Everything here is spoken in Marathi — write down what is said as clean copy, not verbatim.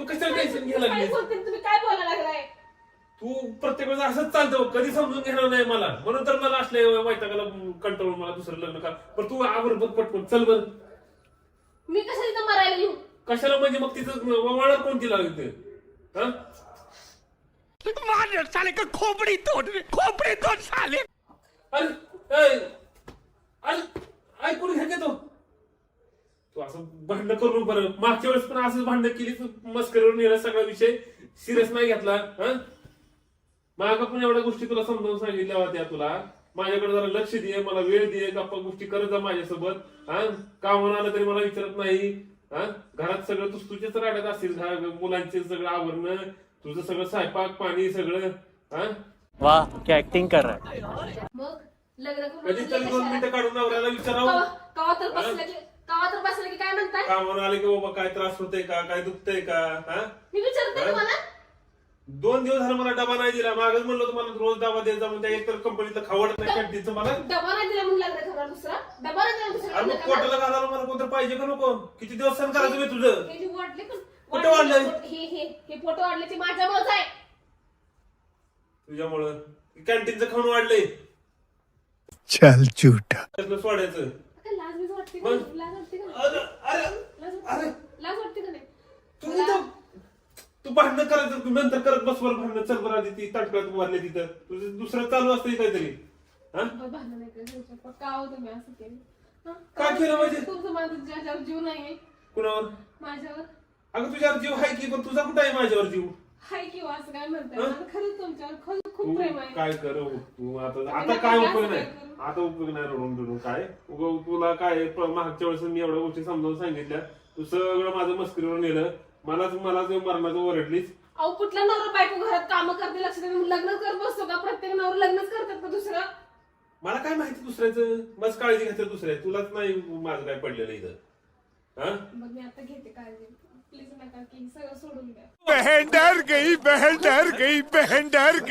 तू कशाला टेन्शन घ्यायला काय लागलीस? बोलते तुम्ही? काय बोलायला लागलाय? तू प्रत्येक वेळेस असंच चालतो, कधी समजून घेणार नाही मला, म्हणून तर मला असले वैतागाला कंटाळून मला दुसरं लग्न कर. पण तू आवर बघ पटपट, चल बर. मी कशाला इथं मरायला येऊ? कशाला म्हणजे मग तिचं वळण कोण तिला लागते? हा मार साले का खोपड़ी तोड़ साले. अरे अरे अरे ऐकून घ्या तो. तू असं भांडण करून बरं, मागच्या वेळेस पण असंच भांडण केली, तू मस्करीवर नेला सगळा विषय, सिरियस नाही घेतला. हा माग पण एवढ्या गोष्टी तुला समजावून सांगितल्या होत्या तुला. माझ्याकडे जरा लक्ष दे, मला वेळ दे, गप्पा गोष्टी करत जा माझ्यासोबत. हा कामावर आलं तरी मला विचारत नाही. हा घरात सगळं तुझ्याच राहत असतील, मुलांचे सगळं आवरणं, तुझं सगळं स्वयंपाक पाणी सगळं. हा वाह क्या एक्टिंग कर रहा है. मग लग्न कधी तरी 2 मिनिटं काढून नवऱ्याला विचारावं. कवा तर बसलं की काय म्हणताय? कामावर आले की बाबा काय त्रास होतोय का, काय दुखतंय का? हा मी विचारते तुम्हाला. 2 दिवस झाला मला डबा नाही दिला. मागच म्हणलं तुम्हाला रोज डबा द्यायचा, म्हणून त्या एकतर कंपनीचं खावडत नाही कॅन्टीनचं मला. डबा नाही दिला म्हणून लग्न करणार दुसरा? डबा नाही दिला दुसरा अरे लग्न मग करणार? पोटाला घालायला मला कोणतं पाहिजे का नको? किती दिवस सण करायचं मी तुझं? हे जे वाढले पण कुठं वाढलंय? हे फोटो वाढले ते माझ्यामुळेच आहे. तुझ्यामुळं कॅन्टीनचं खाऊन वाढलंय. चल झूठा. त्यातलं सोडायचं. आता लाज बीज वाटते का? मग? लाज वाटते का नाही? अरे अरे अरे लाज वाटते का नाही? तू इथं तू भांडणं करायचं, तू नंतर करत बस बरं भांडणं. चल बरं आधी ती ताटकळत उभारले तिथं, तुझं दुसरं चालू असतं काहीतरी. हा भांडण नाही करायचं. का हो तुम्ही असं केलं? हं? काय केलं म्हणजे? तुमचं माझं ज्याच्यावर जीव नाहीये कुणावर? माझ्यावर अगं तुझ्यावर जीव आहे की, पण तुझा कुठं आहे माझ्यावर जीव? हाय किंवा असं काय म्हणताय? हं? मला खरंच तुमच्यावर खूप तू प्रेम आहे. काय कर तू आता काय उपयोग नाही. आता उपयोग नाही रडून रडून काय तुला काय मागच्या वेळेस मी एवढ्या गोष्टी समजावून सांगितल्या, तू सगळं माझं मस्करीवर नेलं. मला मरणाचं ओरडलीस. अहो कुठला नवरा बायको घरात कामं करते लक्ष देऊन लग्न करत बसतो का? प्रत्येक नवरा लग्नच करतात का दुसरं? मला काय माहिती दुसऱ्याचं, बस काळजी घ्यायचं दुसऱ्या, तुलाच नाही माझं काय पडलेलं इथं. हा मग मी आता घेते काळजी. प्लीज नका की सगळं सोडून द्या. बहन डर गई.